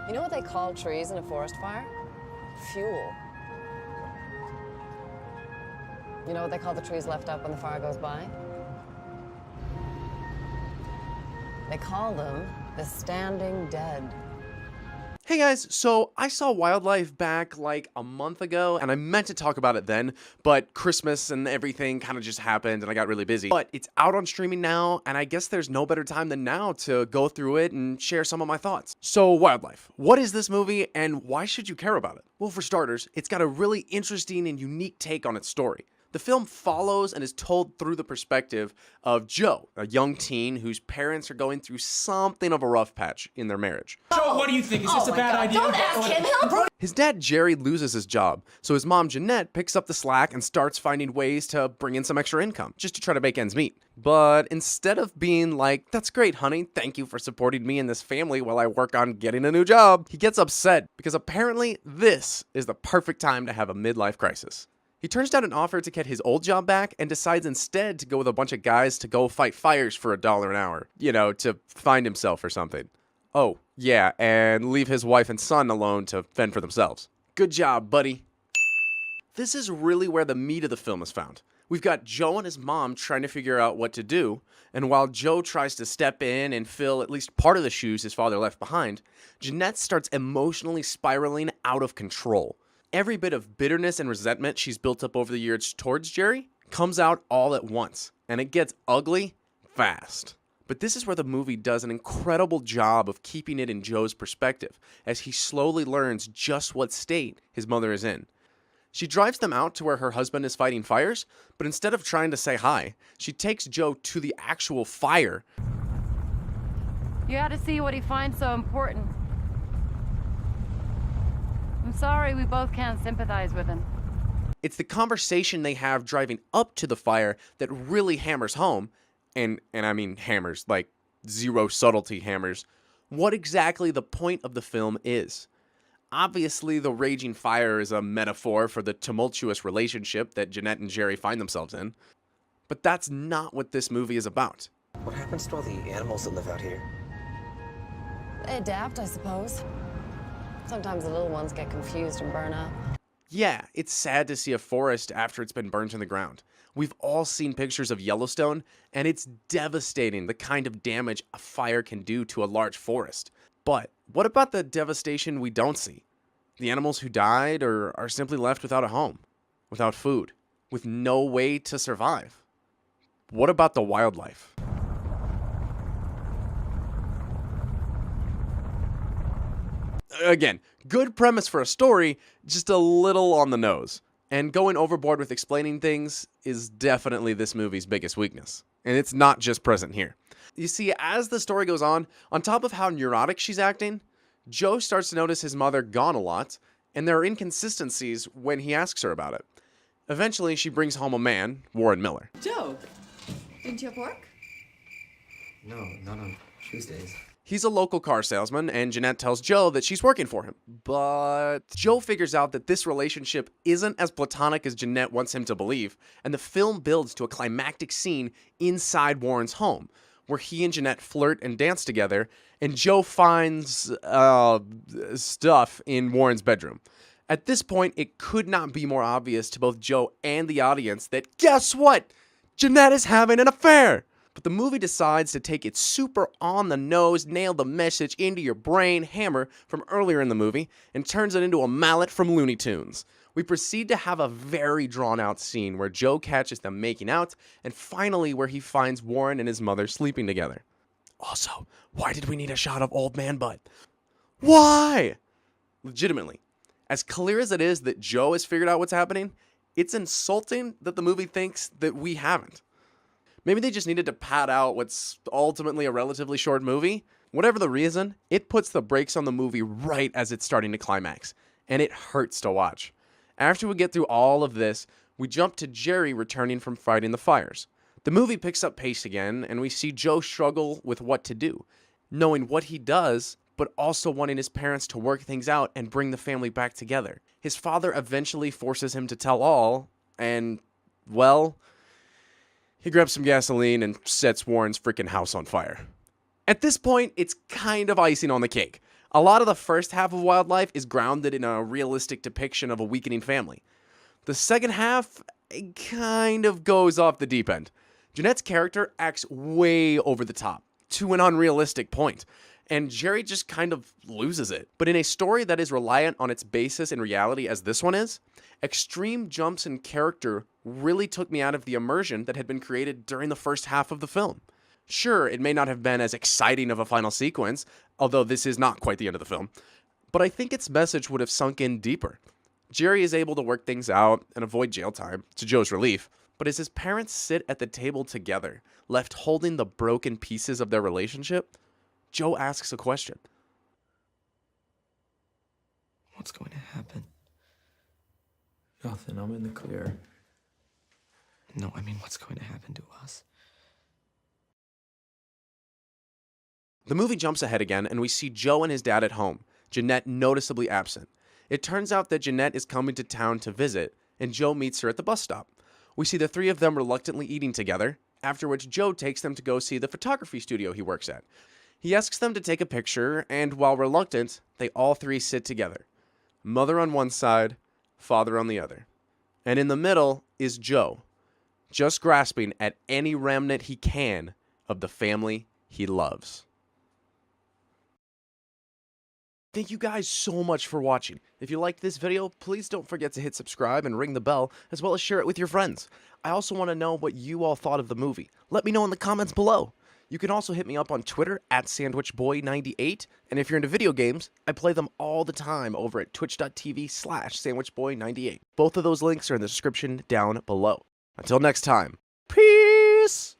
You know what they call trees in a forest fire? Fuel. You know what they call the trees left up when the fire goes by? They call them the standing dead. Hey guys, so I saw Wildlife back like a month ago, and I meant to talk about it then, but Christmas and everything kind of just happened and I got really busy. But it's out on streaming now, and I guess there's no better time than now to go through it and share some of my thoughts. So Wildlife, what is this movie and why should you care about it? Well, for starters, it's got a really interesting and unique take on its story. The film follows and is told through the perspective of Joe, a young teen whose parents are going through something of a rough patch in their marriage. Joe, what do you think? Is this a bad idea? Don't ask him, he'll... His dad, Jerry, loses his job, so his mom, Jeanette, picks up the slack and starts finding ways to bring in some extra income, just to try to make ends meet. But instead of being like, "That's great, honey, thank you for supporting me and this family while I work on getting a new job," he gets upset because apparently this is the perfect time to have a midlife crisis. He turns down an offer to get his old job back and decides instead to go with a bunch of guys to go fight fires for $1 an hour, you know, to find himself or something. Oh, yeah, and leave his wife and son alone to fend for themselves. Good job, buddy. This is really where the meat of the film is found. We've got Joe and his mom trying to figure out what to do, and while Joe tries to step in and fill at least part of the shoes his father left behind, Jeanette starts emotionally spiraling out of control. Every bit of bitterness and resentment she's built up over the years towards Jerry comes out all at once, and it gets ugly fast. But this is where the movie does an incredible job of keeping it in Joe's perspective, as he slowly learns just what state his mother is in. She drives them out to where her husband is fighting fires, but instead of trying to say hi, she takes Joe to the actual fire. You had to see what he finds so important. I'm sorry we both can't sympathize with him. It's the conversation they have driving up to the fire that really hammers home, and I mean hammers, like zero subtlety hammers, what exactly the point of the film is. Obviously, the raging fire is a metaphor for the tumultuous relationship that Jeanette and Jerry find themselves in, but that's not what this movie is about. What happens to all the animals that live out here? They adapt, I suppose. Sometimes the little ones get confused and burn up. Yeah, it's sad to see a forest after it's been burnt to the ground. We've all seen pictures of Yellowstone, and it's devastating the kind of damage a fire can do to a large forest. But what about the devastation we don't see? The animals who died or are simply left without a home, without food, with no way to survive. What about the wildlife? Again, good premise for a story, just a little on the nose. And going overboard with explaining things is definitely this movie's biggest weakness. And it's not just present here. You see, as the story goes on top of how neurotic she's acting, Joe starts to notice his mother gone a lot, and there are inconsistencies when he asks her about it. Eventually, she brings home a man, Warren Miller. Joe, didn't you have work? No, not on Tuesdays. He's a local car salesman, and Jeanette tells Joe that she's working for him. But Joe figures out that this relationship isn't as platonic as Jeanette wants him to believe, and the film builds to a climactic scene inside Warren's home, where he and Jeanette flirt and dance together, and Joe finds stuff in Warren's bedroom. At this point, it could not be more obvious to both Joe and the audience that, guess what? Jeanette is having an affair! But the movie decides to take its super on-the-nose, nail-the-message into your brain hammer from earlier in the movie and turns it into a mallet from Looney Tunes. We proceed to have a very drawn-out scene where Joe catches them making out, and finally where he finds Warren and his mother sleeping together. Also, why did we need a shot of old man butt? Why? Legitimately. As clear as it is that Joe has figured out what's happening, it's insulting that the movie thinks that we haven't. Maybe they just needed to pad out what's ultimately a relatively short movie. Whatever the reason, it puts the brakes on the movie right as it's starting to climax, and it hurts to watch. After we get through all of this, we jump to Jerry returning from fighting the fires. The movie picks up pace again, and we see Joe struggle with what to do, knowing what he does, but also wanting his parents to work things out and bring the family back together. His father eventually forces him to tell all, and, well, he grabs some gasoline and sets Warren's freaking house on fire. At this point, it's kind of icing on the cake. A lot of the first half of Wildlife is grounded in a realistic depiction of a weakening family. The second half, it kind of goes off the deep end. Jeanette's character acts way over the top, to an unrealistic point, and Jerry just kind of loses it. But in a story that is reliant on its basis in reality as this one is, extreme jumps in character really took me out of the immersion that had been created during the first half of the film. Sure, it may not have been as exciting of a final sequence, although this is not quite the end of the film, but I think its message would have sunk in deeper. Jerry is able to work things out and avoid jail time, to Joe's relief, but as his parents sit at the table together, left holding the broken pieces of their relationship, Joe asks a question. What's going to happen? Nothing, I'm in the clear. No, I mean, what's going to happen to us? The movie jumps ahead again, and we see Joe and his dad at home, Jeanette noticeably absent. It turns out that Jeanette is coming to town to visit, and Joe meets her at the bus stop. We see the three of them reluctantly eating together, after which Joe takes them to go see the photography studio he works at. He asks them to take a picture, and while reluctant, they all three sit together. Mother on one side, father on the other. And in the middle is Joe, just grasping at any remnant he can of the family he loves. Thank you guys so much for watching. If you liked this video, please don't forget to hit subscribe and ring the bell, as well as share it with your friends. I also want to know what you all thought of the movie. Let me know in the comments below. You can also hit me up on Twitter at SandwichBoy98, and if you're into video games, I play them all the time over at twitch.tv/SandwichBoy98. Both of those links are in the description down below. Until next time, peace!